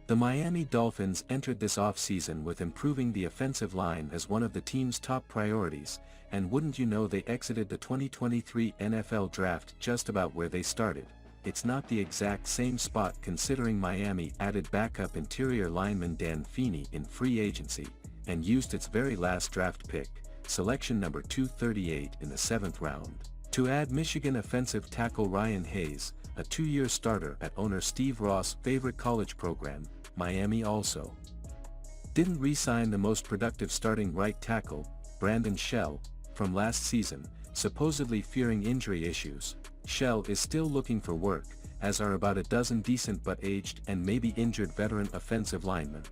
The Miami Dolphins entered this offseason with improving the offensive line as one of the team's top priorities, and wouldn't you know they exited the 2023 NFL Draft just about where they started. It's not the exact same spot considering Miami added backup interior lineman Dan Feeney in free agency, and used its very last draft pick, selection number 238 in the 7th round, to add Michigan offensive tackle Ryan Hayes, a 2-year starter at owner Steve Ross' favorite college program. Miami also didn't re-sign the most productive starting right tackle, Brandon Shell, from last season, supposedly fearing injury issues. Shell is still looking for work, as are about a dozen decent but aged and maybe injured veteran offensive linemen.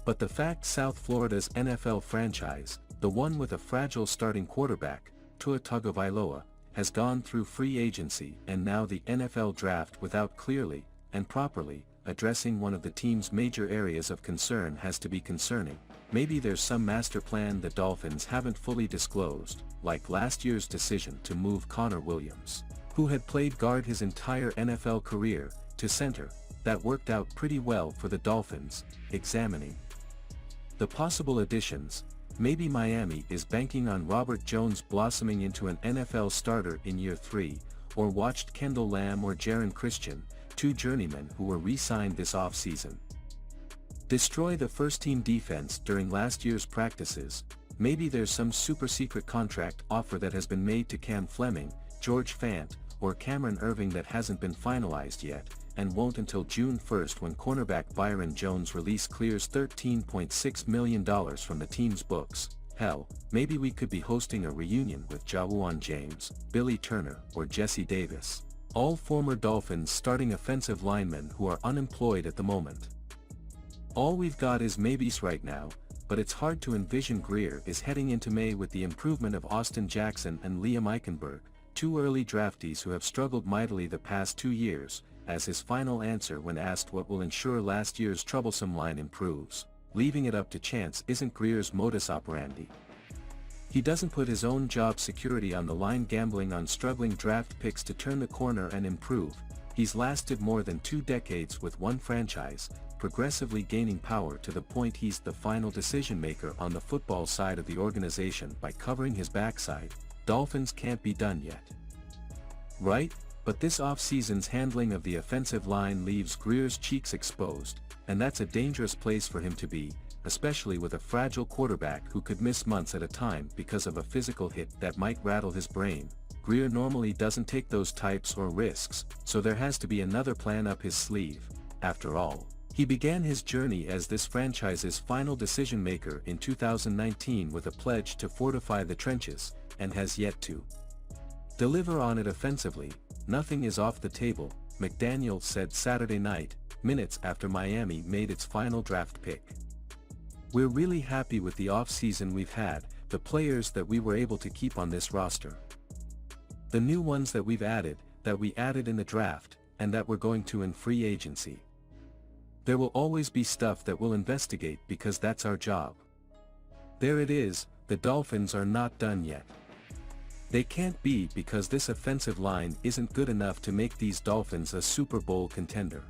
But the fact South Florida's NFL franchise, the one with a fragile starting quarterback, Tua Tagovailoa, has gone through free agency and now the NFL draft without clearly, and properly, addressing one of the team's major areas of concern has to be concerning. Maybe there's some master plan the Dolphins haven't fully disclosed, like last year's decision to move Connor Williams, who had played guard his entire NFL career, to center. That worked out pretty well for the Dolphins. Examining the possible additions, maybe Miami is banking on Robert Jones blossoming into an NFL starter in year 3, or watched Kendall Lamb or Jaron Christian, 2 journeymen who were re-signed this offseason, destroy the first-team defense during last year's practices. Maybe there's some super-secret contract offer that has been made to Cam Fleming, George Fant, or Cameron Irving that hasn't been finalized yet, and won't until June 1st when cornerback Byron Jones' release clears $13.6 million from the team's books. Hell, maybe we could be hosting a reunion with Ja'Wuan James, Billy Turner, or Jesse Davis, all former Dolphins starting offensive linemen who are unemployed at the moment. All we've got is maybes right now, but it's hard to envision Grier is heading into May with the improvement of Austin Jackson and Liam Eichenberg, 2 early draftees who have struggled mightily the past 2 years, as his final answer when asked what will ensure last year's troublesome line improves. Leaving it up to chance isn't Grier's modus operandi. He doesn't put his own job security on the line gambling on struggling draft picks to turn the corner and improve. He's lasted more than 2 decades with one franchise, progressively gaining power to the point he's the final decision maker on the football side of the organization by covering his backside. Dolphins can't be done yet, right? But this offseason's handling of the offensive line leaves Grier's cheeks exposed, and that's a dangerous place for him to be, especially with a fragile quarterback who could miss months at a time because of a physical hit that might rattle his brain. Grier normally doesn't take those types or risks, so there has to be another plan up his sleeve. After all, he began his journey as this franchise's final decision maker in 2019 with a pledge to fortify the trenches, and has yet to deliver on it offensively. Nothing is off the table, McDaniel said Saturday night, minutes after Miami made its final draft pick. We're really happy with the offseason we've had, the players that we were able to keep on this roster, the new ones that we added in the draft, and that we're going to in free agency. There will always be stuff that we'll investigate because that's our job. There it is, the Dolphins are not done yet. They can't be because this offensive line isn't good enough to make these Dolphins a Super Bowl contender.